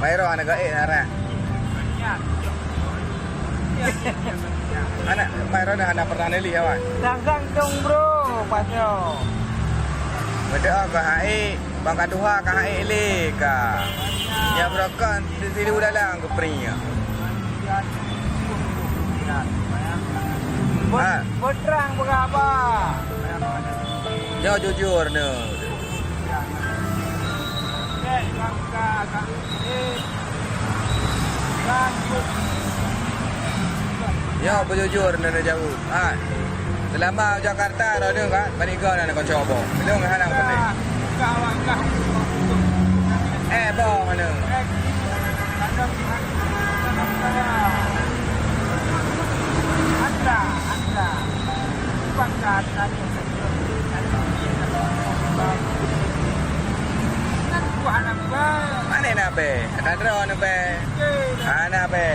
Mayro anak anak. Anak Mayro anak pernah neli kawan. Gantung bro, pasyo. Beda ke HE, bang kaduha ke HE le ka. Ya brokan di dalam ke prinya. Berang berapa? Ya jujur ne. Ya berjujur ne jauh. Selama Jakarta dah ni kan, balik kau nak kau coba. Belum halang penting. Boh mana? Anda. Pangkat tadi. Kan buah apa? Mana nak be? Ada drone be? Ana be?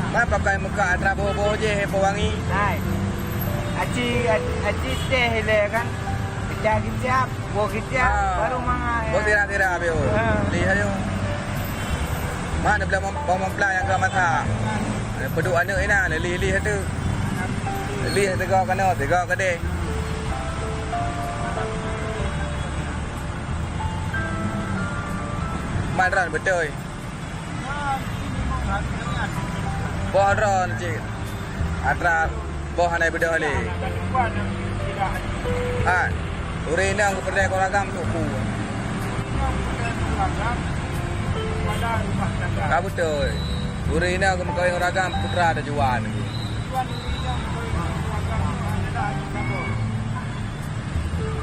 Mana pakai muka atra bobo je pewangi? Hai. Aci teh le kan. Kicap, buah kicap, baru manga. Buah tira-tira be. Lihat yo. Mana belah mempelai yang ke mata. Peduk anak ina li tu. Li tegak kana, tegak kade. Madran betul. Boh ron cik. Atra boh anai bedah le. Urina aku pernah kau ragam tu ku. Kau betul. Urina aku kau yang ragam putra ada juan.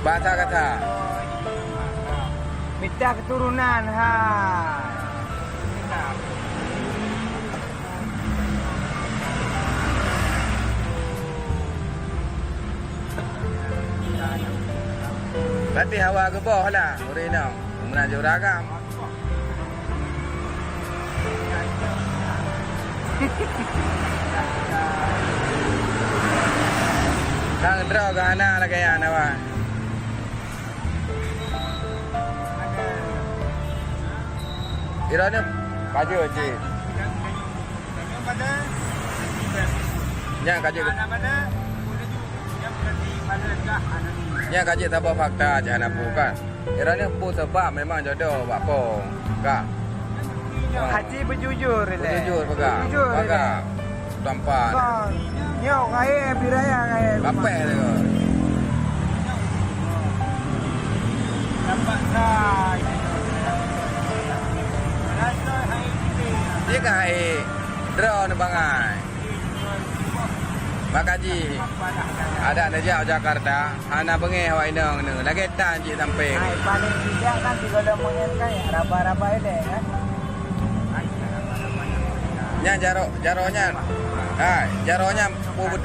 Bahasa kata. Minta keturunan ha. Berarti hawa ke bawah lah Urina menajuk ragam. Kang draw ke anak lah kaya anak wah. Iranya kaju je. Yang kaju. Yang kaji tak fakta jangan bukan. Iranya pu sebab memang jodoh bako. Kak. Haji berjujur le. Berjujur pegang. Pegang. Tampan. Yo kaya biraya kaya. Apa tu? Dapat saya. Dia kan draw ni bangai. Makaji. Ada aja Jakarta. Anak pengeh awak inang ni. Lagi tan je sampai. Paling tidak kan di dalam mengenai raba-raba ini kan. Nya jaronya. Jaronya puput.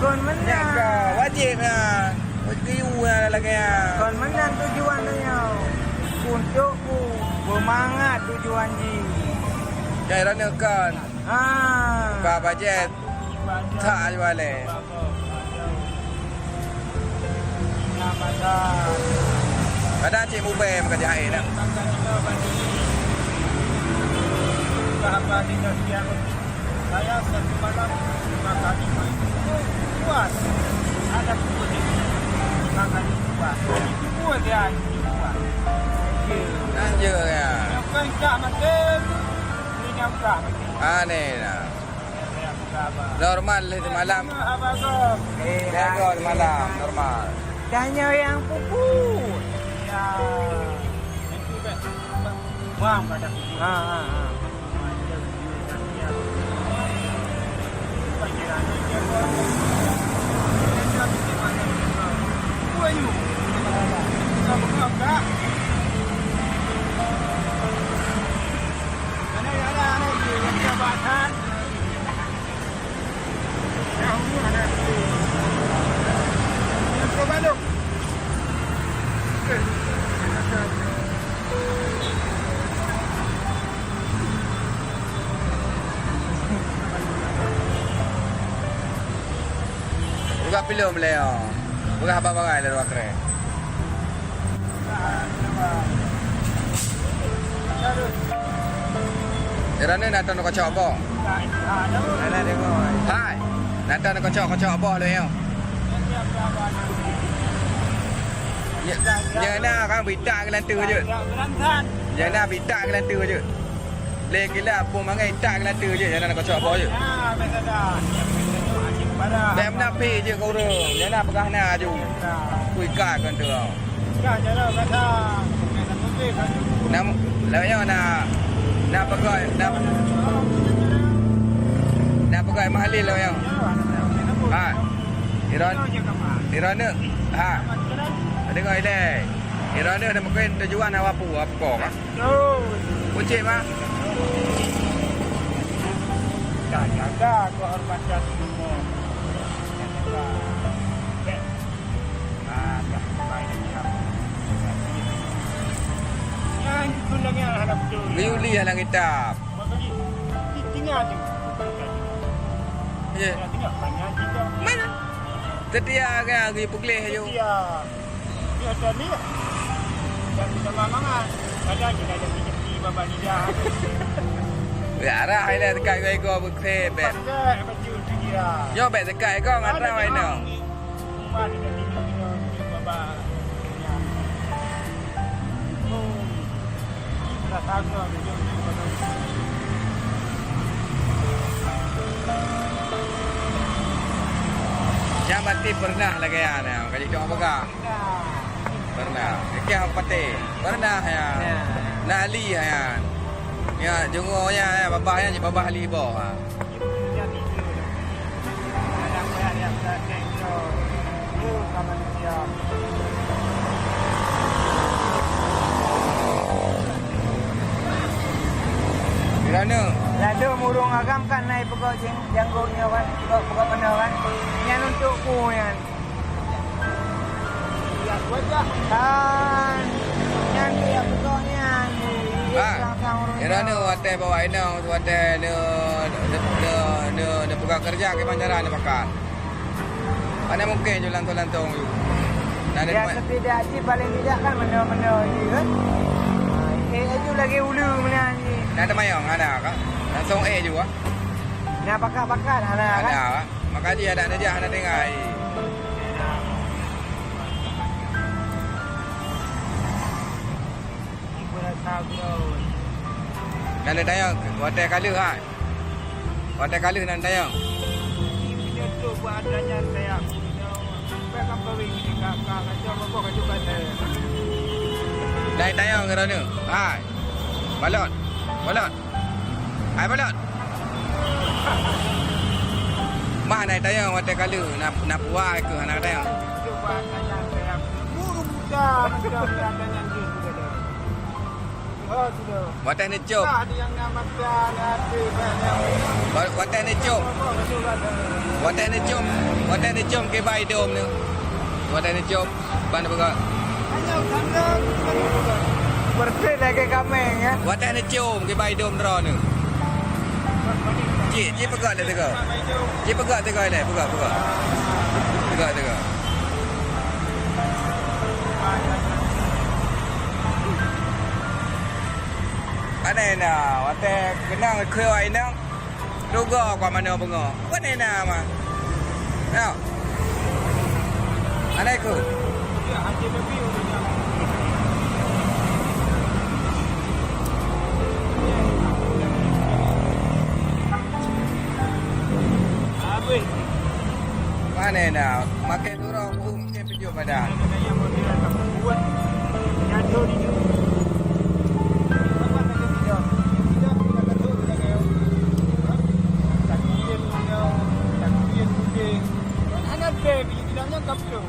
Kon menang. Wajibnya. Wajibnya lagi ya. Kon menang tujuannya. Untuk bermangat tujuan ji. Jairo ni kan. Bapa jet. Tak jual le. Kadang cik mubay makan jahit dah. Bapa di Indonesia. Saya satu malam makan puas. Ada pun makan puas. Puas dia puas. Anjir ya. Bukan tak makan. Ini apa? Aneh lah. Normal itu malam. Nego malam normal. Tanya yang pupus. Ya. Itu kan. Wah, pada pupus. Juga film le. Berapa bagai le wakre. Irane natan ko kacau apa? Ada tengok. Hai. Natan ko kacau apa le yo? Giờ na kan bita ke lantu je. Berantan. Giờ na bita ke lantu je. Le gila pun mangai tak ke lantu je. Giờ na kacau apa je. Ah, betul dah. Pada. Dem na pi je kau tu. Giờ na pegah na ju. Kui ka kan tu. Dah cara kata. Kata mesti kan. Nam layo na pegai na pegai mahalil layo. Ha. Iran ha. Ada ngai le. Iran ada mungkin tujuan apa kok ah. Kunci mah. Jaga kehormatan semua. Yang itu lagi harap tu. Liuli halang kitab. Tinggal tu. Ya. Tinggal banyak juga. Mana? Setia ke lagi pukleh je. Dia. Dia ada ni. Dan kita mangan. Ada kita ada di bawah ni dah. Ya arah hai le dekat kai ko bukse bet. Pakai baju tu dia. Yo bet dekat ko ngarah hai no. Rumah dia di bawah. Dah tahu dah dia Yang mati pernah lagi ya na. Kaji kau apa? Pernah. Kau pati. Pernah ya. Nali ya. Ya, jungonya ya, babahnya je babah libo ha. Kerana Lalu murung agam kan naik pokok janggutnya kan, pokok mana kan. Yang untuk ku yang. Ya, wajah kan. Yang dia pokoknya ni. kerana wate bawa ina wate ne buka kerja ke bandara ne makan. Mana mungkin jualan lantung tu. Ya setidaknya paling tidak kan benda-benda ni kan. Itu lagi ulu mana ni. Ada mayang ada kan? Langsung juga. Nak bakar-bakar ada kan? Ada. Maka dia ada aja ada dengai. Nanti tayang, wadah kalu ha. Wadah kalu nanti tayang. Ini tu buat adanya tayang. Pegang kawin ini kakak kacau apa kacau kata. Naik tayang kerana. Hai. Balot. Balot. Hai balot. Mak naik tayang wadah kalu nak buat ke anak tayang. Cuba adanya tayang. Buru muda macam adanya tu sudah. Oh sudah. Wadah ni cop. Ada yang nama ada banyak. Wadah ni cop. Wadah ni cop. Wadah ni cop ke bai dom ni. Wadah ni cop. Ban buka. Hanya sandal. Bersih lagi kameng ya. Wadah ni cop ke bai dom dro ni. Cik pegang le tega. Cik pegang tega le, pegang. Pegang tega. Anh này nè, wate kenang khơi nang. Logo kwa mana bunga. What ni na ma? Nào. Anh này ku. Mana nè, makan orang pun makan video pada. Anak baby, bilangnya kapsul.